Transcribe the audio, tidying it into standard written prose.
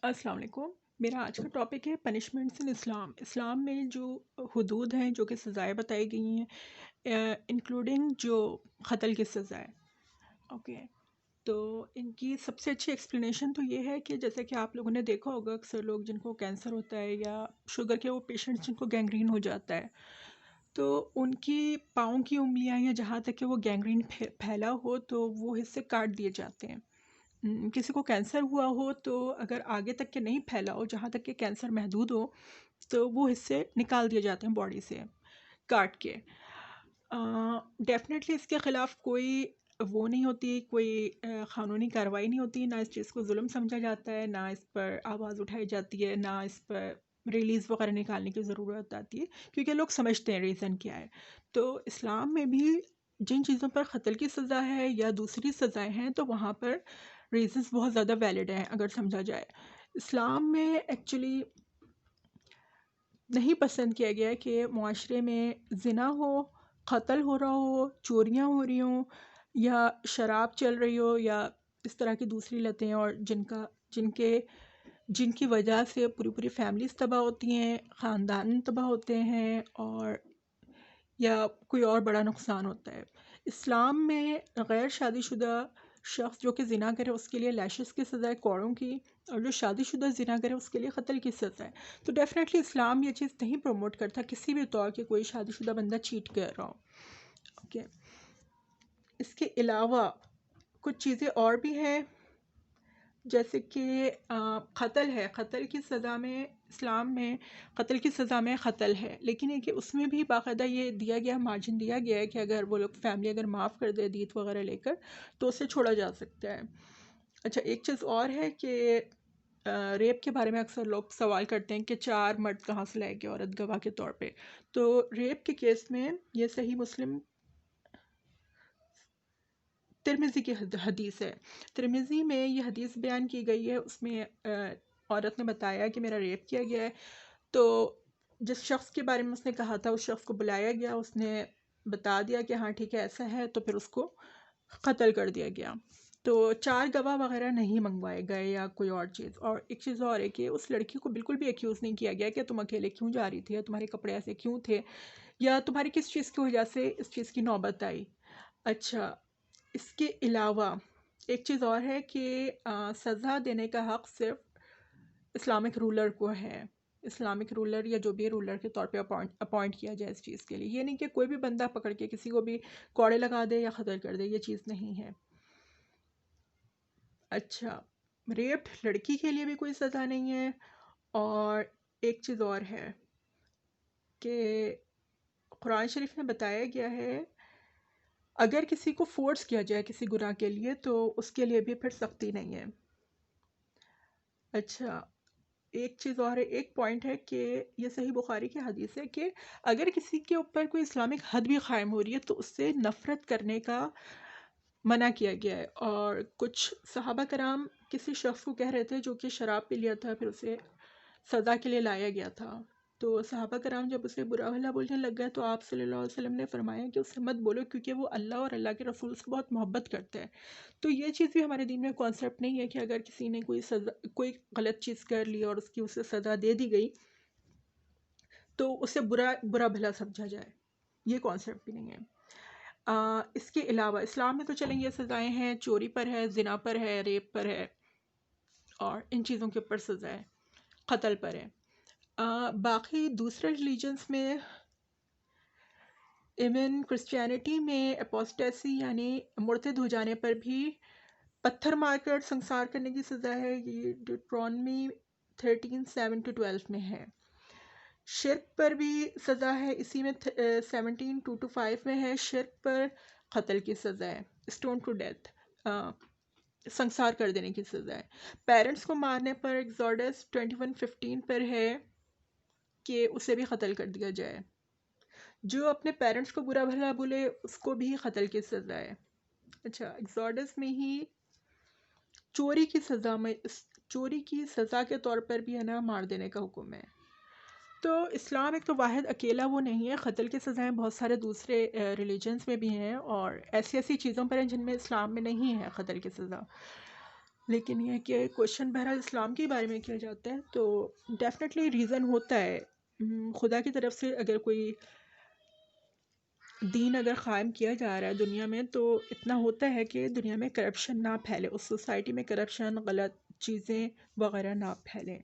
السلام علیکم۔ میرا آج کا ٹاپک ہے پنشمنٹس ان اسلام۔ اسلام میں جو حدود ہیں، جو کہ سزائیں بتائی گئی ہیں، انکلوڈنگ جو قتل کی سزا ہے۔ اوکے، تو ان کی سب سے اچھی ایکسپلینیشن تو یہ ہے کہ جیسے کہ آپ لوگوں نے دیکھا ہوگا، اکثر لوگ جن کو کینسر ہوتا ہے یا شوگر کے وہ پیشنٹس جن کو گینگرین ہو جاتا ہے، تو ان کی پاؤں کی انگلیاں یا جہاں تک کہ وہ گینگرین پھیلا ہو تو وہ حصے کاٹ دیے جاتے ہیں۔ کسی کو کینسر ہوا ہو تو اگر آگے تک کے نہیں پھیلا ہو، جہاں تک کہ کینسر محدود ہو، تو وہ حصے نکال دیے جاتے ہیں باڈی سے کاٹ کے۔ ڈیفینیٹلی اس کے خلاف کوئی وہ نہیں ہوتی، کوئی قانونی کارروائی نہیں ہوتی، نہ اس چیز کو ظلم سمجھا جاتا ہے، نہ اس پر آواز اٹھائی جاتی ہے، نہ اس پر ریلیز وغیرہ نکالنے کی ضرورت آتی ہے، کیونکہ لوگ سمجھتے ہیں ریزن کیا ہے۔ تو اسلام میں بھی جن چیزوں پر قتل کی سزا ہے یا دوسری سزائیں ہیں، تو وہاں پر ریزنس بہت زیادہ ویلڈ ہیں اگر سمجھا جائے۔ اسلام میں ایکچولی نہیں پسند کیا گیا کہ معاشرے میں زنا ہو، قتل ہو رہا ہو، چوریاں ہو رہی ہوں، یا شراب چل رہی ہو، یا اس طرح کی دوسری لتیں، اور جن کی وجہ سے پوری پوری فیملیز تباہ ہوتی ہیں، خاندان تباہ ہوتے ہیں، اور یا کوئی اور بڑا نقصان ہوتا ہے۔ اسلام میں غیر شادی شدہ شخص جو کہ زنا کرے اس کے لیے لیشز کی سزا ہے، کوڑوں کی، اور جو شادی شدہ زنا کرے اس کے لیے قتل کی سزا ہے۔ تو ڈیفینیٹلی اسلام یہ چیز نہیں پروموٹ کرتا کسی بھی طور کہ کوئی شادی شدہ بندہ چیٹ کر رہا ہو۔ اوکے، اس کے علاوہ کچھ چیزیں اور بھی ہیں، جیسے کہ قتل ہے، قتل کی سزا میں اسلام میں قتل کی سزا میں قتل ہے، لیکن یہ کہ اس میں بھی باقاعدہ یہ دیا گیا، مارجن دیا گیا ہے کہ اگر وہ لوگ فیملی اگر معاف کر دے دیت وغیرہ لے کر تو اسے چھوڑا جا سکتا ہے۔ اچھا، ایک چیز اور ہے کہ ریپ کے بارے میں اکثر لوگ سوال کرتے ہیں کہ 4 مرد کہاں سے لائے گی عورت گواہ کے طور پہ۔ تو ریپ کے کیس میں یہ صحیح مسلم ترمذی کی حدیث ہے، ترمذی میں یہ حدیث بیان کی گئی ہے، اس میں عورت نے بتایا کہ میرا ریپ کیا گیا ہے، تو جس شخص کے بارے میں اس نے کہا تھا اس شخص کو بلایا گیا، اس نے بتا دیا کہ ہاں ٹھیک ہے ایسا ہے، تو پھر اس کو قتل کر دیا گیا۔ تو 4 گواہ وغیرہ نہیں منگوائے گئے یا کوئی اور چیز۔ اور ایک چیز اور ہے کہ اس لڑکی کو بالکل بھی ایکیوز نہیں کیا گیا کہ تم اکیلے کیوں جا رہی تھی، یا تمہارے کپڑے ایسے کیوں تھے، یا تمہاری کس چیز کی وجہ سے اس چیز کی نوبت آئی۔ اچھا، اس کے علاوہ ایک چیز اور ہے کہ سزا دینے کا حق صرف اسلامک رولر کو ہے، اسلامک رولر یا جو بھی رولر کے طور پہ اپوائنٹ کیا جائے اس چیز کے لیے۔ یہ نہیں کہ کوئی بھی بندہ پکڑ کے کسی کو بھی کوڑے لگا دے یا قتل کر دے، یہ چیز نہیں ہے۔ اچھا، ریپڈ لڑکی کے لیے بھی کوئی سزا نہیں ہے۔ اور ایک چیز اور ہے کہ قرآن شریف میں بتایا گیا ہے اگر کسی کو فورس کیا جائے کسی گناہ کے لیے تو اس کے لیے بھی پھر سختی نہیں ہے۔ اچھا، ایک چیز اور ہے، ایک پوائنٹ ہے کہ یہ صحیح بخاری کی حدیث ہے کہ اگر کسی کے اوپر کوئی اسلامک حد بھی قائم ہو رہی ہے تو اس سے نفرت کرنے کا منع کیا گیا ہے۔ اور کچھ صحابہ کرام کسی شخص کو کہہ رہے تھے جو کہ شراب پی لیا تھا، پھر اسے سزا کے لیے لایا گیا تھا، تو صحابہ کرام جب اسے برا بھلا بولنے لگ گئے تو آپ صلی اللہ علیہ وسلم نے فرمایا کہ اسے مت بولو، کیونکہ وہ اللہ اور اللہ کے رسول سے بہت محبت کرتا ہے۔ تو یہ چیز بھی ہمارے دین میں کانسیپٹ نہیں ہے کہ اگر کسی نے کوئی غلط چیز کر لی اور اس کی اسے سزا دے دی گئی تو اسے برا بھلا سمجھا جائے، یہ کانسیپٹ بھی نہیں ہے۔ اس کے علاوہ اسلام میں تو چلیں یہ سزائیں ہیں، چوری پر ہے، زنا پر ہے، ریپ پر ہے، اور ان چیزوں کے اوپر سزا ہے، قتل پر ہے۔ باقی دوسرے ریلیجنس میں، ایون کرسچینٹی میں اپوسٹیسی یعنی مرتد ہو جانے پر بھی پتھر مار کر سنسار کرنے کی سزا ہے، یہ ڈیوٹرانومی 13:7-12 میں ہے۔ شرک پر بھی سزا ہے، اسی میں 17:2-5 میں ہے، شرک پر قتل کی سزا ہے، اسٹون ٹو ڈیتھ، سنسار کر دینے کی سزا ہے۔ پیرنٹس کو مارنے پر ایگزوڈس 21:15 پر ہے کہ اسے بھی قتل کر دیا جائے، جو اپنے پیرنٹس کو برا بھلا بولے اس کو بھی قتل کی سزا ہے۔ اچھا، ایگزوڈس میں ہی چوری کی سزا کے طور پر بھی ہے نا مار دینے کا حکم ہے۔ تو اسلام ایک تو واحد اکیلا وہ نہیں ہے، قتل کی سزائیں بہت سارے دوسرے ریلیجنس میں بھی ہیں، اور ایسی چیزوں پر ہیں جن میں اسلام میں نہیں ہے قتل کی سزا۔ لیکن یہ ہے کہ کوشچن بہرحال اسلام کے بارے میں کیا جاتا ہے تو ڈیفینیٹلی ریزن ہوتا ہے۔ خدا کی طرف سے اگر کوئی دین اگر قائم کیا جا رہا ہے دنیا میں تو اتنا ہوتا ہے کہ دنیا میں کرپشن نہ پھیلے، اس سوسائٹی میں کرپشن، غلط چیزیں وغیرہ نہ پھیلیں۔